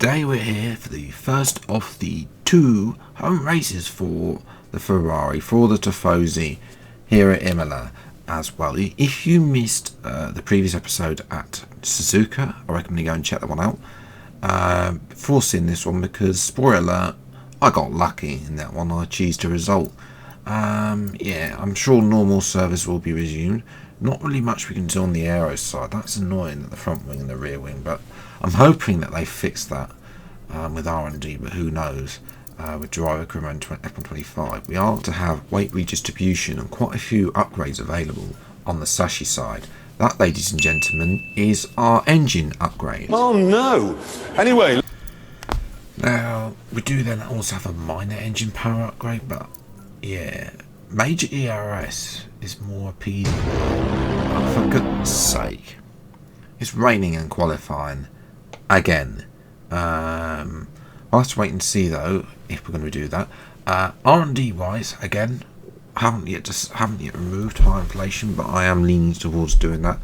today we're here for the first of the two home races for the Ferrari, for the Tifosi here at Imola as well. If you missed the previous episode at Suzuka, I recommend you go and check that one out. Before seeing this one, because, spoiler alert, I got lucky in that one. I achieved a result. I'm sure normal service will be resumed. Not really much we can do on the aero side. That's annoying at the front wing and the rear wing, but I'm hoping that they fix that with R&D, but who knows. With driver crew around F125, we are to have weight redistribution and quite a few upgrades available on the Sashi side. That, ladies and gentlemen, is our engine upgrade. Oh no! Anyway, now we do then also have a minor engine power upgrade, but yeah, major ERS is more appealing. Oh, for goodness sake, it's raining and qualifying again. I'll have to wait and see though if we're going to do that. R&D wise, again, haven't yet removed high inflation, but I am leaning towards doing that.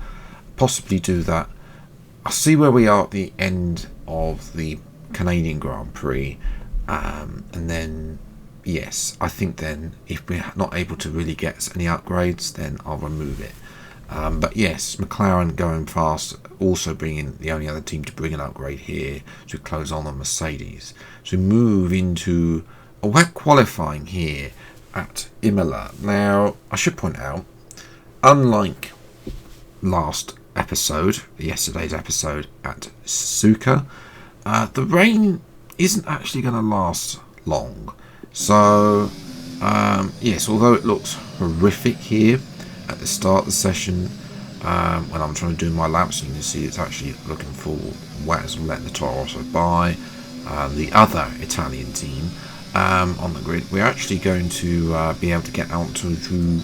Possibly do that. I'll see where we are at the end of the Canadian Grand Prix, and then yes, I think then if we're not able to really get any upgrades, then I'll remove it. But yes, McLaren going fast, also bringing the only other team to bring an upgrade here to close on Mercedes. So move into a wet qualifying here at Imola. Now, I should point out, unlike yesterday's episode at Suzuka, the rain isn't actually going to last long. So, yes, although it looks horrific here at the start of the session, when I'm trying to do my laps, you can see it's actually looking full wet as well. Let the Toro Rosso by the other Italian team on the grid. We're actually going to be able to get out to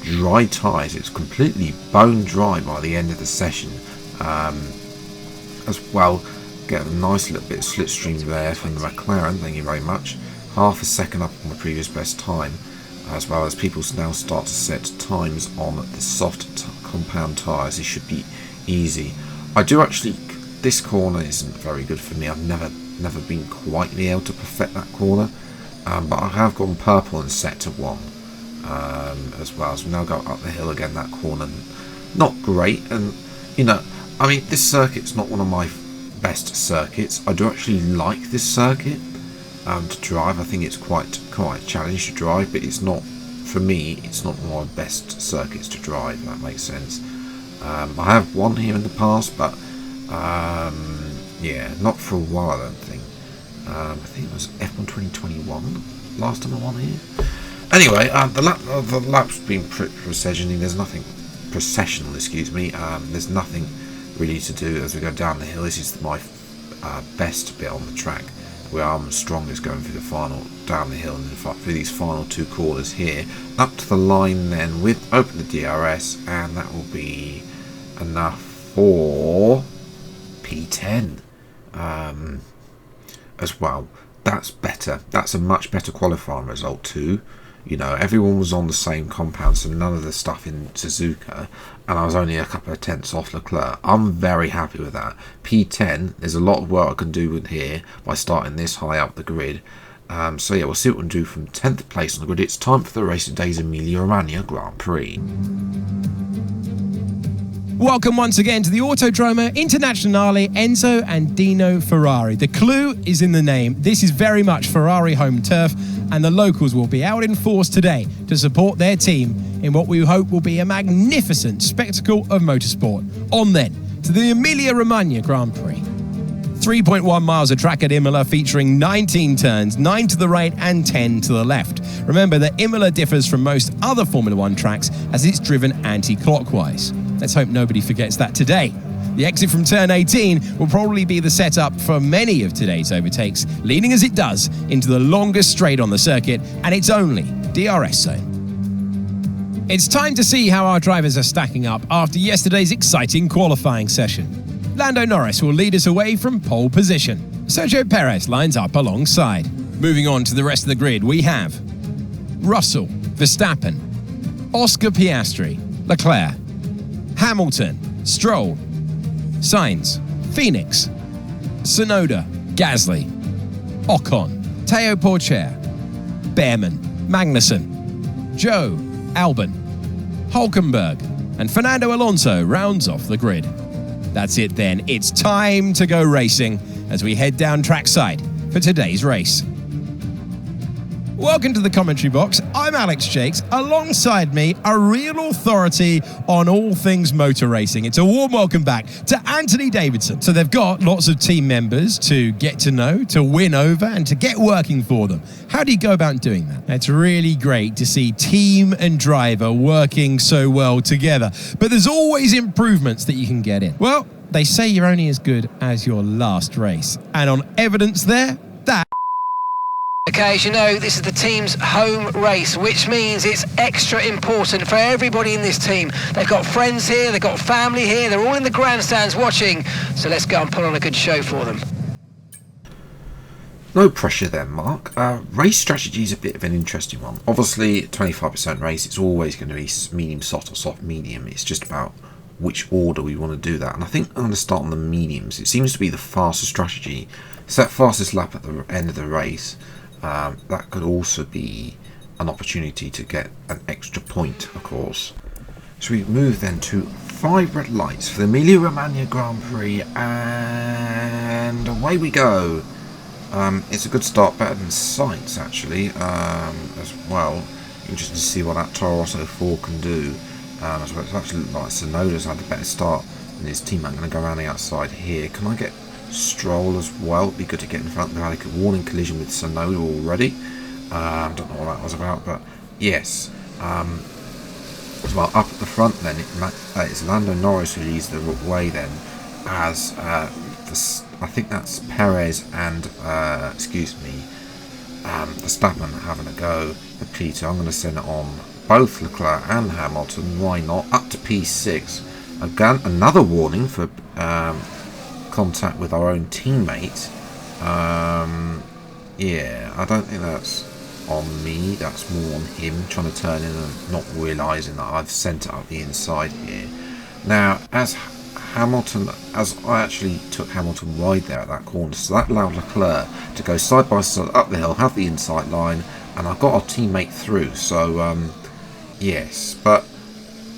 dry tyres. It's completely bone dry by the end of the session as well. Get a nice little bit of slipstream there from the McLaren, thank you very much. Half a second up on the previous best time, as well as people now start to set times on the soft compound tyres. It should be easy. I do actually, this corner isn't very good for me. I've never been quite able to perfect that corner, but I have gone purple and set to 1 as well. So we now go up the hill again. That corner, not great, and I mean, this circuit's not one of my best circuits. I do actually like this circuit to drive. I think it's quite a challenge to drive, but it's not, for me, it's not one of my best circuits to drive, if that makes sense. I have won here in the past, but yeah, not for a while, I don't think. I think it was F1 2021 last time I won here. Anyway, the lap's been processioning. There's nothing processional, excuse me. There's nothing really to do as we go down the hill. This is my best bit on the track, where I'm strongest going through the final, down the hill, and through these final two corners here, up to the line then with open the DRS, and that will be enough for P10 as well. That's better. That's a much better qualifying result too. Everyone was on the same compound, so none of the stuff in Suzuka, and I was only a couple of tenths off Leclerc. I'm very happy with that. P10, there's a lot of work I can do with here by starting this high up the grid. So yeah, we'll see what we can do from 10th place on the grid. It's time for the race of today's Emilia-Romagna Grand Prix. Welcome once again to the Autodromo Internazionale Enzo and Dino Ferrari. The clue is in the name. This is very much Ferrari home turf, and the locals will be out in force today to support their team in what we hope will be a magnificent spectacle of motorsport. On then to the Emilia-Romagna Grand Prix. 3.1 miles of track at Imola, featuring 19 turns, 9 to the right and 10 to the left. Remember that Imola differs from most other Formula One tracks as it's driven anti-clockwise. Let's hope nobody forgets that today. The exit from turn 18 will probably be the setup for many of today's overtakes, leading as it does into the longest straight on the circuit and its only DRS zone. It's time to see how our drivers are stacking up after yesterday's exciting qualifying session. Lando Norris will lead us away from pole position. Sergio Perez lines up alongside. Moving on to the rest of the grid, we have Russell, Verstappen, Oscar Piastri, Leclerc, Hamilton, Stroll, Sainz, Phoenix, Tsunoda, Gasly, Ocon, Teo Porcher, Behrman, Magnussen, Joe, Albon, Hulkenberg, and Fernando Alonso rounds off the grid. That's it then. It's time to go racing as we head down trackside for today's race. Welcome to the commentary box. I'm Alex Jakes. Alongside me, a real authority on all things motor racing. It's a warm welcome back to Anthony Davidson. So they've got lots of team members to get to know, to win over, and to get working for them. How do you go about doing that? It's really great to see team and driver working so well together. But there's always improvements that you can get in. Well, they say you're only as good as your last race. And on evidence there, Okay, as you know, this is the team's home race, which means it's extra important for everybody in this team. They've got friends here, they've got family here, they're all in the grandstands watching, so let's go and put on a good show for them. No pressure then, Mark. Race strategy is a bit of an interesting one. Obviously, 25% race, it's always going to be medium soft or soft medium. It's just about which order we want to do that. And I think I'm going to start on the mediums. It seems to be the faster strategy. It's that fastest lap at the end of the race. That could also be an opportunity to get an extra point, of course. So we move then to 5 red lights for the Emilia-Romagna Grand Prix, and away we go. It's a good start, better than Sainz actually, as well. Interesting to see what that Toro Rosso 4 can do. As well, it actually looks like Tsunoda's had a better start than his teammate. I'm going to go around the outside here. Can I get Stroll as well? It'd be good to get in front. They've had a warning collision with Tsunoda already. Don't know what that was about, but yes. As well, up at the front then, it's Lando Norris who leads the way then, as I think that's Perez and Verstappen having a go at P2. I'm going to send it on both Leclerc and Hamilton. Why not? Up to P6. Again, another warning for contact with our own teammate. Yeah, I don't think that's on me, that's more on him trying to turn in and not realising that I've sent it up the inside here. Now, as I actually took Hamilton wide there at that corner, so that allowed Leclerc to go side by side up the hill, have the inside line, and I got our teammate through. So yes, but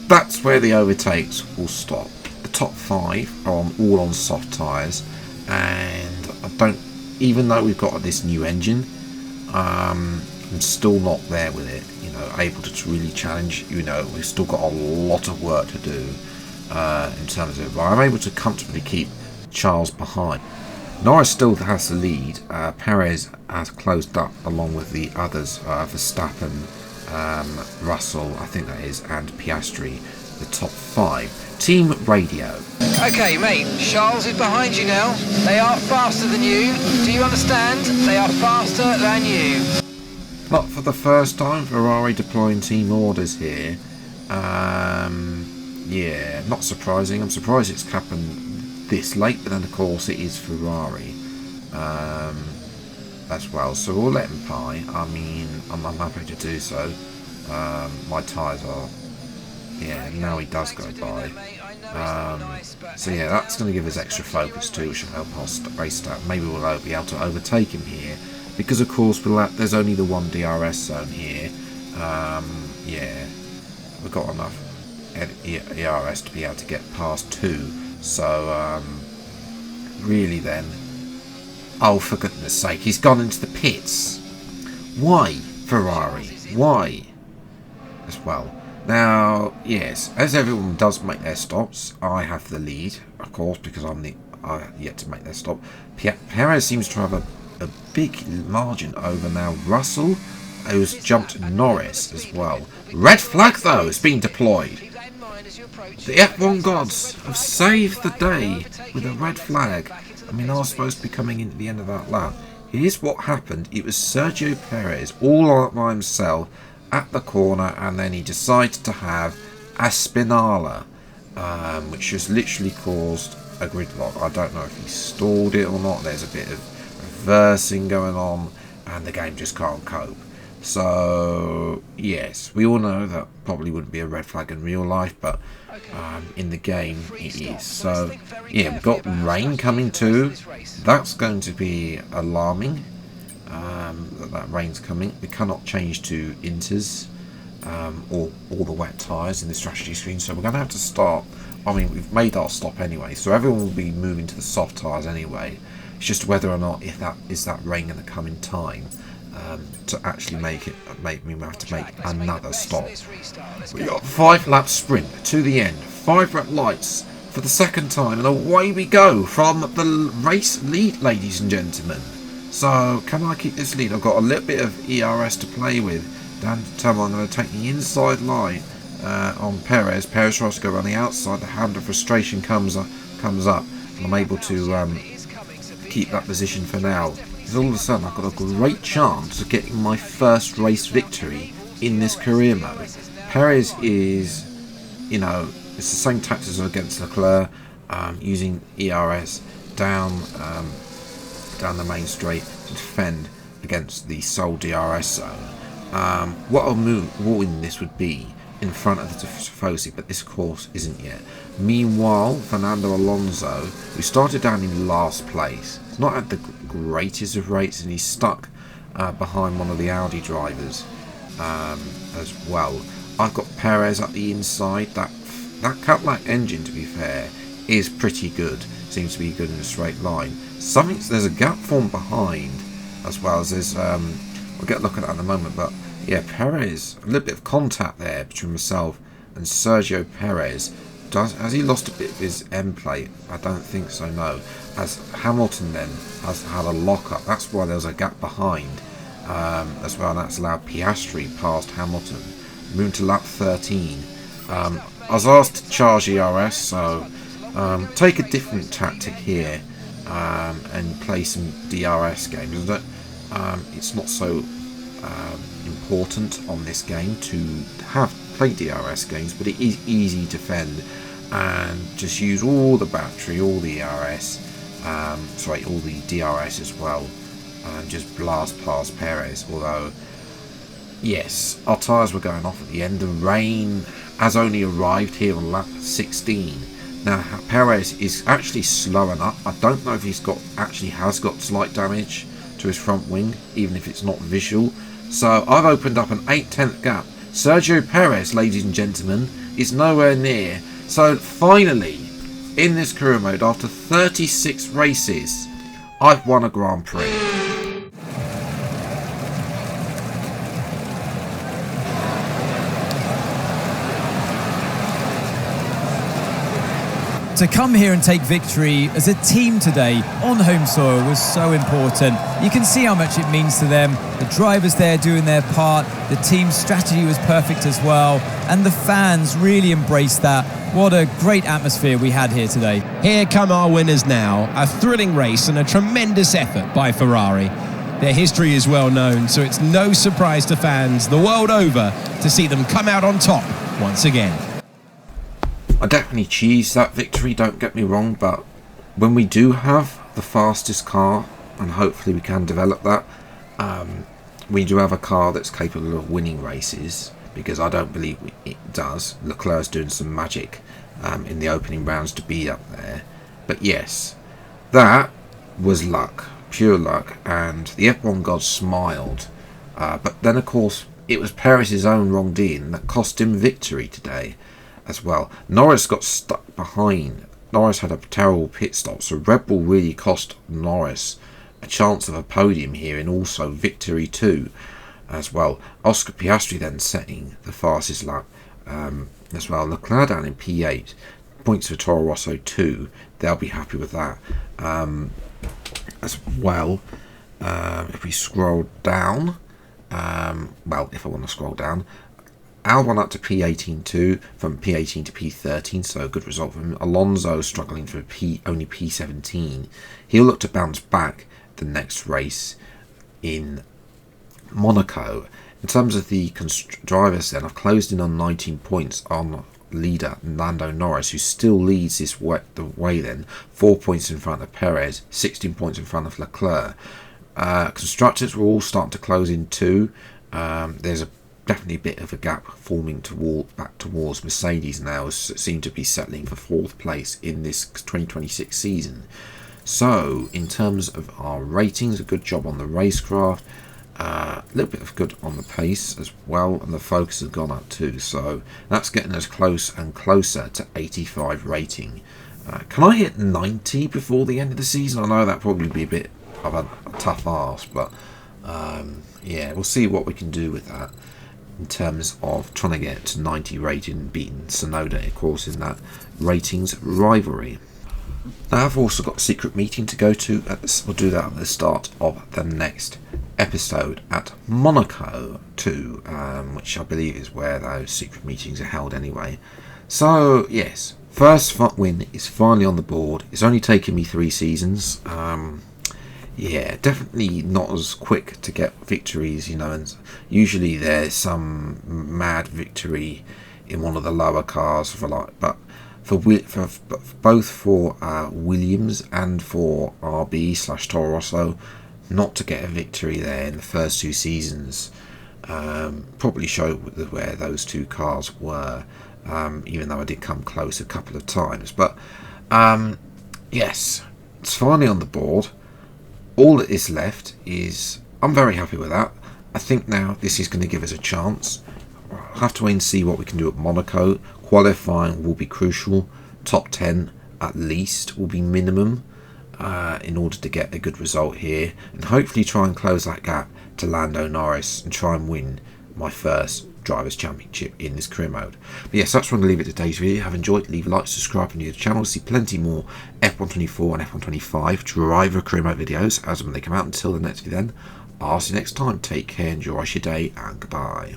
that's where the overtakes will stop. The top 5 are all on soft tyres, and even though we've got this new engine, I'm still not there with it, able to really challenge. We've still got a lot of work to do in terms of it, but I'm able to comfortably keep Charles behind. Norris still has the lead. Perez has closed up along with the others, Verstappen, Russell, I think that is, and Piastri, the top 5. Team radio. Okay, mate, Charles is behind you now. They are faster than you. Do you understand? They are faster than you. Not for the first time, Ferrari deploying team orders here. Yeah, not surprising. I'm surprised it's happened this late, but then of course it is Ferrari as well. So we'll let him pie. I mean, I'm happy to do so. My tyres are... Yeah, now he does go by. So yeah, that's going to give us extra focus too, which will help us race start. Maybe we'll be able to overtake him here, because of course there's only the one DRS zone here. Yeah, we've got enough ERS to be able to get past 2. So really then, oh for goodness sake, he's gone into the pits. Why, Ferrari? Why? As well. Now, yes, as everyone does make their stops, I have the lead, of course, because I yet to make their stop. Perez seems to have a big margin over now Russell, who's jumped Norris as well. Red flag, though, has been deployed. The F1 gods have saved the day with a red flag. I mean, I was supposed to be coming into the end of that lap. Here's what happened. It was Sergio Perez all by himself at the corner, and then he decided to have a Spinala, which has literally caused a gridlock. I don't know if he stalled it or not. There's a bit of reversing going on, and the game just can't cope. So yes, we all know that probably wouldn't be a red flag in real life, but in the game it is. So yeah, we've got rain coming too. That's going to be alarming. That rain's coming. We cannot change to inters or all the wet tyres in the strategy screen, so we're going to have to start. I mean, we've made our stop anyway, so everyone will be moving to the soft tyres anyway. It's just whether or not if that rain going to come in time to actually make me have to make another stop. We got 5 lap sprint to the end, 5 red lights for the second time, and away we go from the race lead, ladies and gentlemen. So can I keep this lead? I've got a little bit of ERS to play with. Down to tell I'm going to take the inside line on Perez. Perez tries to go around the outside. The hand of frustration comes up, and I'm able to keep that position for now. Because all of a sudden I've got a great chance of getting my first race victory in this career mode. Perez is, it's the same tactics as against Leclerc, using ERS down the main straight to defend against the sole DRS zone. What I'll win this would be in front of the Tifosi, but this course isn't yet. Meanwhile, Fernando Alonso, who started down in last place, he's not had the greatest of rates, and he's stuck behind one of the Audi drivers as well. I've got Perez at the inside. That Cadillac engine, to be fair, is pretty good. Seems to be good in a straight line. There's a gap formed behind, as well as there's we'll get a look at that in a moment, but yeah, Perez, a little bit of contact there between myself and Sergio Perez. Has he lost a bit of his end plate? I don't think so, no. As Hamilton then has had a lock-up, that's why there's a gap behind as well, and that's allowed Piastri past Hamilton. Moving to lap 13. I was asked to charge ERS, so take a different tactic here and play some DRS games. It's not so important on this game to play DRS games, but it is easy to defend and just use all the battery, all the ERS, all the DRS as well, and just blast past Perez. Although, yes, our tyres were going off at the end. The rain has only arrived here on lap 16. Now Perez is actually slowing up. I don't know if has got slight damage to his front wing, even if it's not visual. So I've opened up an 8/10 gap. Sergio Perez, ladies and gentlemen, is nowhere near. So finally, in this career mode, after 36 races, I've won a Grand Prix. To come here and take victory as a team today on home soil was so important. You can see how much it means to them. The drivers there doing their part. The team's strategy was perfect as well. And the fans really embraced that. What a great atmosphere we had here today. Here come our winners now. A thrilling race and a tremendous effort by Ferrari. Their history is well known, so it's no surprise to fans the world over to see them come out on top once again. I definitely cheesed that victory, don't get me wrong, but when we do have the fastest car, and hopefully we can develop that, we do have a car that's capable of winning races, because I don't believe it does. Leclerc's doing some magic in the opening rounds to be up there. But yes, that was luck, pure luck, and the F1 god smiled. But then, of course, it was Perez's own wrongdoing that cost him victory today as well. Norris got stuck behind. Norris had a terrible pit stop, so Red Bull really cost Norris a chance of a podium here and also victory too as well. Oscar Piastri then setting the fastest lap as well. Leclerc down in P8, points for Toro Rosso 2. They'll be happy with that as well. If we scroll down, if I want to scroll down, Albon up to P18 too, from P18 to P13, so a good result from him. Alonso struggling for only P17. He'll look to bounce back the next race in Monaco. In terms of the drivers then, I've closed in on 19 points on leader Lando Norris, who still leads the way then. 4 points in front of Perez, 16 points in front of Leclerc. Constructors were all starting to close in too. There's definitely a bit of a gap forming back towards Mercedes now, as seem to be settling for 4th place in this 2026 season. So in terms of our ratings, a good job on the racecraft, a little bit of good on the pace as well, and the focus has gone up too, so that's getting us close and closer to 85 rating. Can I hit 90 before the end of the season? I know that probably be a bit of a tough ask, but yeah, we'll see what we can do with that in terms of trying to get to 90 rating and beating Sonoda, of course, in that ratings rivalry. Now, I've also got a secret meeting to go to. We'll do that at the start of the next episode at Monaco 2, which I believe is where those secret meetings are held anyway. So, yes, first win is finally on the board. It's only taken me 3 seasons. Yeah, definitely not as quick to get victories, and usually there's some mad victory in one of the lower cars but for both for Williams and for RB/Toro Rosso, not to get a victory there in the first 2 seasons probably showed where those 2 cars were, even though I did come close a couple of times. But yes, it's finally on the board. All that is left is, I'm very happy with that. I think now this is going to give us a chance. I'll have to wait and see what we can do at Monaco. Qualifying will be crucial. Top 10 at least will be minimum in order to get a good result here, and hopefully try and close that gap to Lando Norris and try and win my first Drivers' Championship in this career mode. But yes, that's where I'm going to leave it today's video. If you have enjoyed, leave a like, subscribe, and new to the channel. See plenty more F124 and F125 driver career mode videos as when they come out. Until the next video then, I'll see you next time. Take care, enjoy your day, and goodbye.